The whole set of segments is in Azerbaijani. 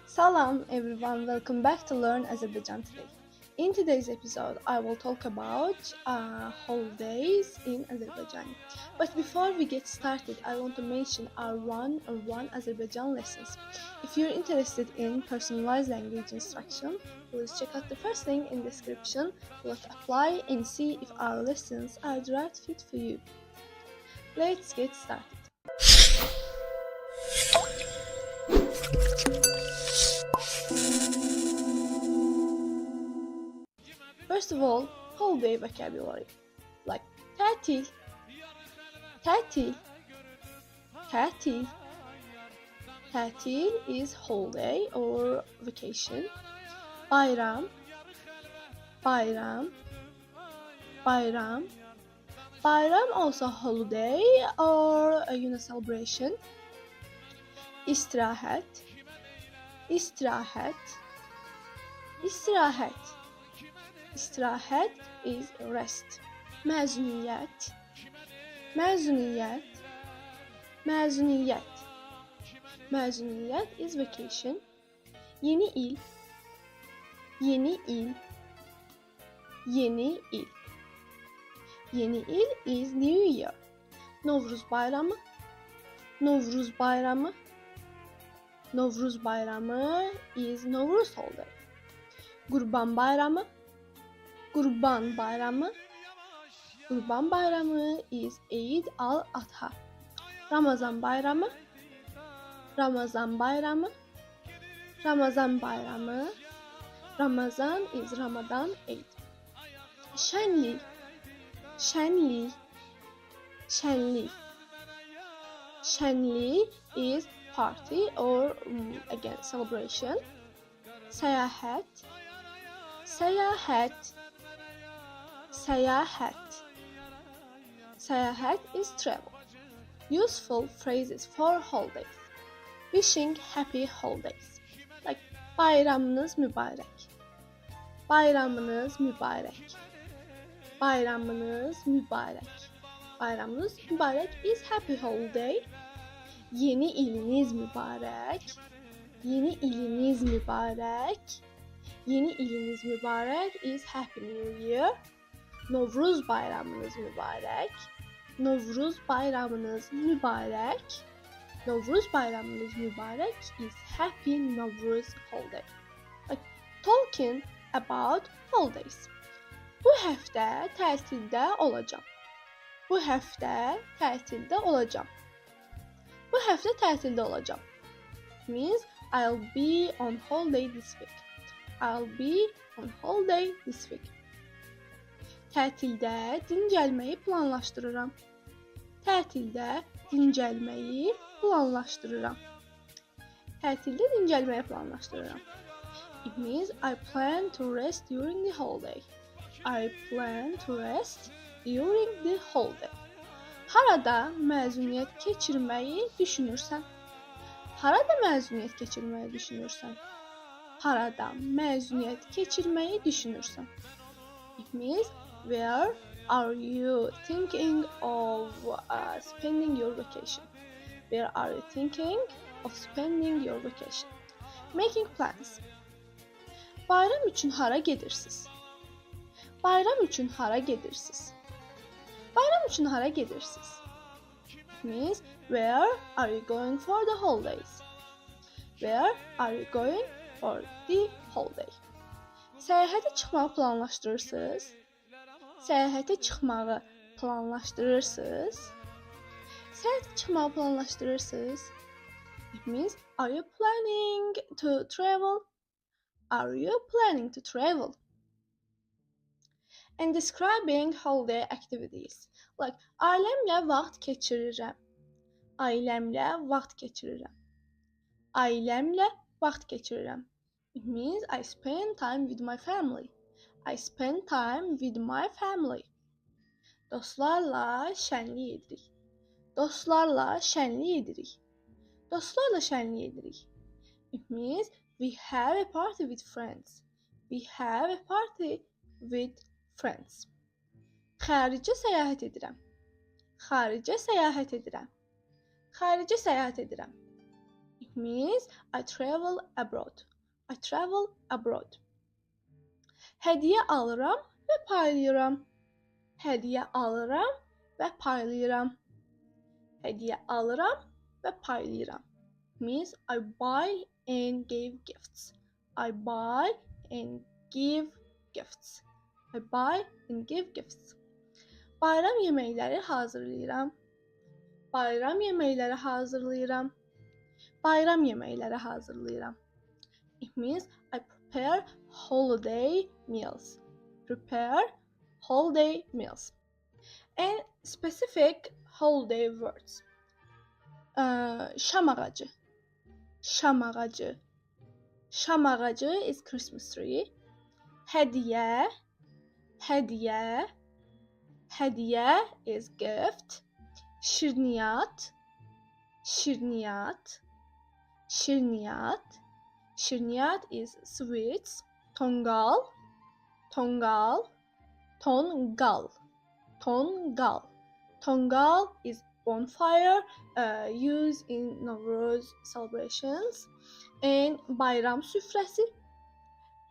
Salam everyone, welcome back to Learn Azerbaijan today. In today's episode, I will talk about holidays in Azerbaijan. But before we get started, I want to mention our one-on-one Azerbaijan lessons. If you're interested in personalized language instruction, please check out the first link in the description. Let's apply and see if our lessons are the right fit for you. Let's get started. First of all, holiday vocabulary like tatil, tatil, tatil. Tatil is holiday or vacation. Bayram, bayram, bayram. Bayram also holiday or celebration. İstirahat, istirahat, istirahat. İstirahat is rest. Mezuniyet, mezuniyet, mezuniyet. Mezuniyet is vacation. Yeni il, yeni il, yeni il. Yeni il is New Year. Novruz bayramı, Novruz bayramı. Novruz bayramı is Novruz holiday. Kurban bayramı, Kurban bayramı. Kurban bayramı is Eid al-Adha. Ramazan bayramı, Ramazan bayramı. Ramazan bayramı. Ramazan is Ramadan Eid. Şenlik, şenlik, şenlik. Şenlik is party or again celebration. Seyahat, seyahat, seyahat. Seyahat is travel. Useful phrases for holidays. Wishing happy holidays. Like bayramınız mübarek. Bayramınız mübarek. Bayramınız mübarek. Bayramınız mübarek is happy holiday. Yeni iliniz mübarek. Yeni iliniz mübarek. Yeni iliniz mübarek is happy new year. Novruz bayramınız mübarek. Novruz bayramınız mübarek. Novruz bayramınız mübarek is happy Novruz holiday. Like talking about holidays. Bu həftə tətildə olacağam. Bu həftə tətildə olacağam. Bu həftə tətildə olacağım. Means I'll be on holiday this week. I'll be on holiday this week. Tətildə dincəlməyi planlaşdırıram. Tətildə dincəlməyi planlaşdırıram. Tətildə dincəlməyi planlaşdırıram. It means I plan to rest during the holiday. I plan to rest during the holiday. Harada məzuniyyət keçirməyi düşünürsən? Harada məzuniyyət keçirməyi düşünürsən? Harada məzuniyyət keçirməyi düşünürsən? It means where are you thinking of spending your vacation? Where are you thinking of spending your vacation? Making plans. Bayram üçün hara gedirsiniz? Bayram üçün hara gedirsiniz? Bayram üçün hara gedirsiniz? It means where are you going for the holidays? Where are you going for the holiday? Səyahətə çıxmağı planlaşdırırsınız? Səyahətə çıxmağı planlaşdırırsınız? Səyahətə çıxmağı planlaşdırırsınız? It means are you planning to travel? Are you planning to travel? And describing holiday activities. Like ailəmlə vaxt keçirirəm. Ailəmlə vaxt keçirirəm. Ailəmlə vaxt keçirirəm. It means I spend time with my family. I spend time with my family. Dostlarla şənlik edirik. Dostlarla şənlik edirik. Dostlarla şənlik edirik. It means we have a party with friends. We have a party with friends. Xaricə səyahət edirəm. Xaricə səyahət edirəm. Xaricə səyahət edirəm. It means I travel abroad. I travel abroad. Hediye alıram və paylayıram. Hediye alıram və paylayıram. Hediye alıram və paylayıram. Means I buy and give gifts. I buy and give gifts. I buy and give gifts. Bayram yeməkləri hazırlayıram. Bayram yeməkləri hazırlayıram. Bayram yeməkləri hazırlayıram. It means I prepare holiday meals. Prepare holiday meals. And specific holiday words. Şam ağacı. Şam ağacı. Şam ağacı is Christmas tree. Hediye. Hediye. Hediye is gift. Şirniyat. Şirniyat. Şirniyat. Şirniyat is sweets. Tongal. Tongal. Tongal. Tongal. Tongal is bonfire used in Nowruz celebrations. And bayram süfrəsi.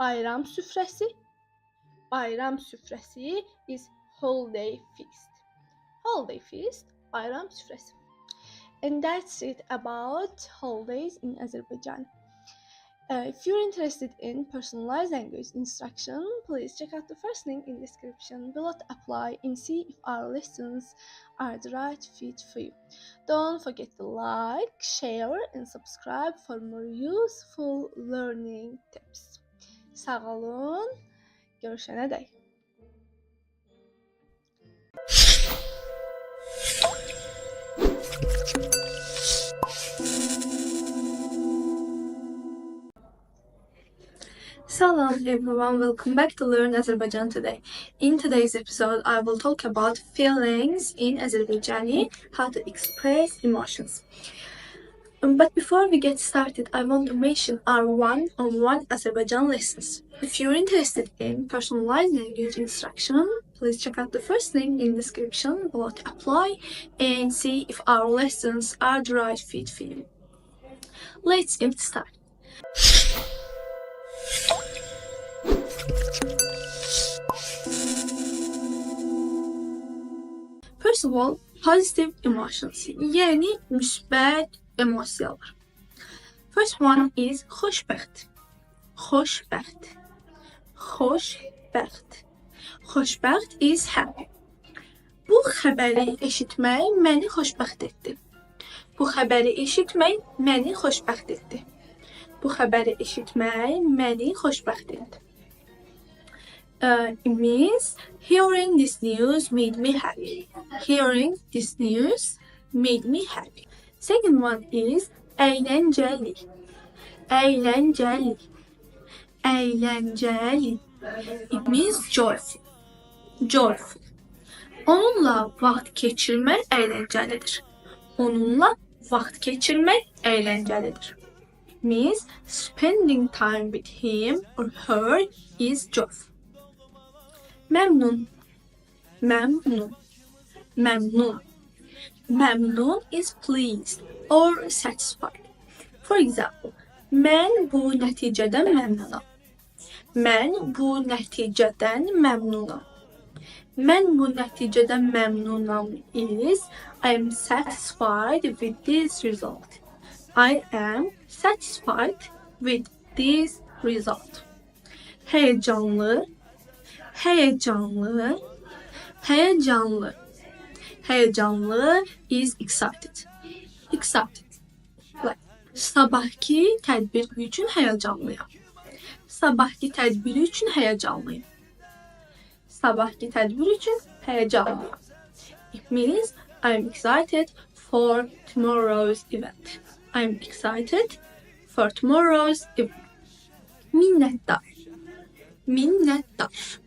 Bayram süfrəsi. Bayram süfrəsi is holiday feast. Holiday feast, bayram süfrəsi. And that's it about holidays in Azerbaijan. If you're interested in personalized language instruction, please check out the first link in the description below to apply and see if our lessons are the right fit for you. Don't forget to like, share and subscribe for more useful learning tips. Sağ olun, görüşene dek. Salam everyone, welcome back to Learn Azerbaijan today. In today's episode, I will talk about feelings in Azerbaijani, how to express emotions. But before we get started, I want to mention our one-on-one Azerbaijan lessons. If you're interested in personalized language instruction, please check out the first link in the description below to apply and see if our lessons are the right fit for you. Let's get started. First of all, positive emotions, yani müsbət emosiyalar. First one is xoşbəxt. Xoşbəxt. Xoşbəxt. Xoşbəxt is happy. Bu xəbəri eşitmək məni xoşbəxt etdi. Bu xəbəri eşitmək məni xoşbəxt etdi. Bu xəbəri eşitmək məni xoşbəxt etdi. It means hearing this news made me happy. Hearing this news made me happy. Second one is eğlenceli. Eğlenceli. Eğlenceli. It means joyful. Joyful. Onunla vaxt keçirmək əyləncəlidir. Onunla vaxt keçirmək əyləncəlidir. It means spending time with him or her is joyful. Memnun. Memnun. Memnun. Memnun is pleased or satisfied. For example, mən bu nəticədən məmnunam. Mən bu nəticədən məmnunam. Mən bu nəticədən məmnunam is I am satisfied with this result. I am satisfied with this result. Heyecanlı. Heyecanlı. Heyecanlı. Heyecanlı is excited. Excited. Like, sabahki tədbir üçün heyecanlıyam. Sabahki tədbir üçün heyecanlıyım. Sabahki tədbir üçün heyecanlıyam. It means I'm excited for tomorrow's event. I'm excited for tomorrow's event. Minnettar. Minnettar.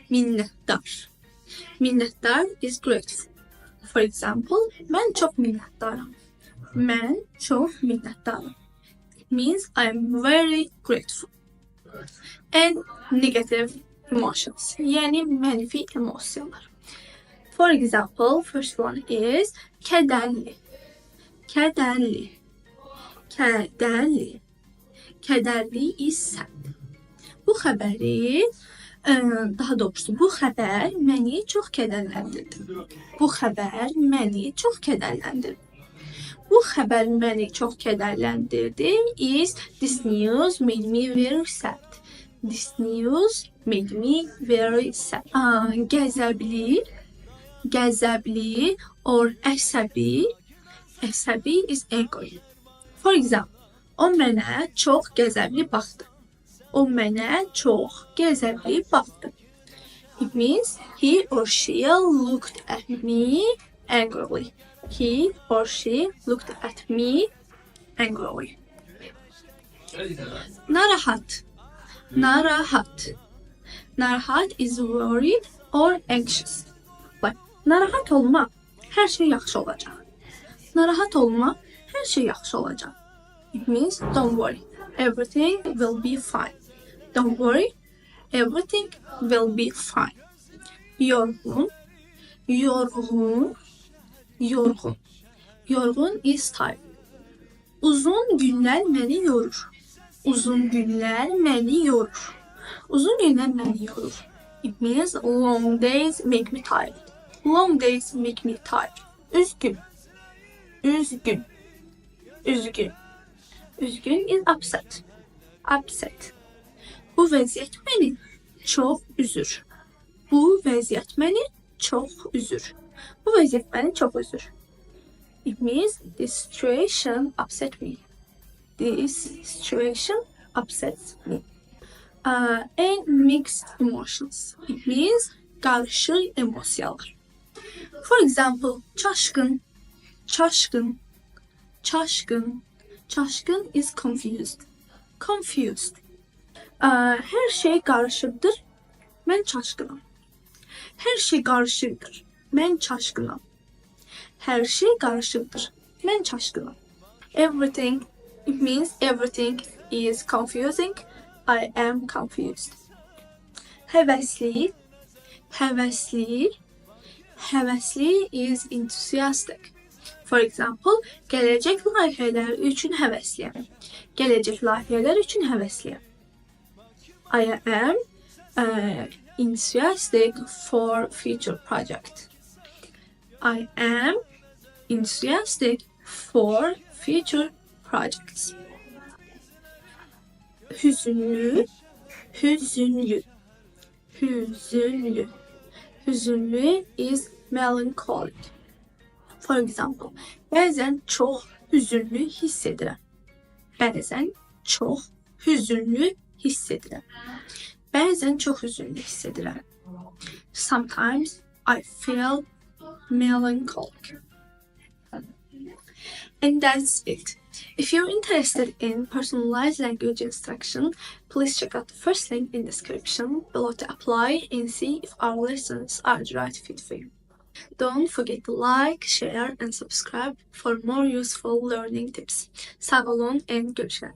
Minnettar. Minnettar is grateful. For example, mən çox minnətdaram. Mən çox minnətdaram. It means I'm very grateful. And negative emotions, yani mənfi emosiyalar. For example, first one is kədərli. Kədərli. Kədərli. Kədərli is sad. Bu xəbəri, daha doğrusu bu xəbər məni çox kədərləndirdi. Bu xəbər məni çox kədərləndirdi. Bu xəbər məni çox kədərləndirdi is this news made me very sad. This news made me very sad. Qəzəbli, qəzəbli or əsəbi. Əsəbi is angry. For example, o mənə çox qəzəbli baxdı. O mənə çox qəzəbli baxdı. It means he or she looked at me angrily. He or she looked at me angrily. Narahat. Narahat. Narahat is worried or anxious. Bak, narahat olma, her şey yaxşı olacaq. Narahat olma, her şey yaxşı olacaq. It means don't worry, everything will be fine. Don't worry, everything will be fine. Yorgun, yorgun, yorgun. Yorgun is tired. Uzun günler məni yorur. Uzun günler məni yorur. Uzun günler məni yorur. It means long days make me tired. Long days make me tired. Üzgün, üzgün, üzgün. Üzgün is upset. Upset. Bu vəziyyət məni çox üzür. Bu vəziyyət məni çox üzür. Bu vəziyyət məni çox üzür. It means this situation upset me. This situation upsets me. And mixed emotions. It means karışık emosiyalar. For example, çaşkın, çaşkın, çaşkın. Çaşkın is confused. Confused. Her şey karışıktır. Ben çaşkınım. Her şey karışıktır. Ben çaşkınım. Her şey karışıktır. Ben çaşkınım. Everything, it means everything is confusing. I am confused. Hevesli, hevesli, hevesli is enthusiastic. For example, gelecek layihələr üçün həvəsliyəm. Gelecek layihələr üçün həvəsliyəm. I am enthusiastic for future project. I am enthusiastic for future projects. Hüzünlü, hüzünlü, hüzünlü. Hüzünlü is melancholic. For example, bazen çok hüzünlü hissediyorum. Bazen çok hüzünlü hissediyorum. Bazen çok hüzünlü hissediyorum. Sometimes I feel melancholic. And that's it. If you're interested in personalized language instruction, please check out the first link in the description below to apply and see if our lessons are the right fit for you. Don't forget to like, share and subscribe for more useful learning tips. Sağ olun and görüşürüz.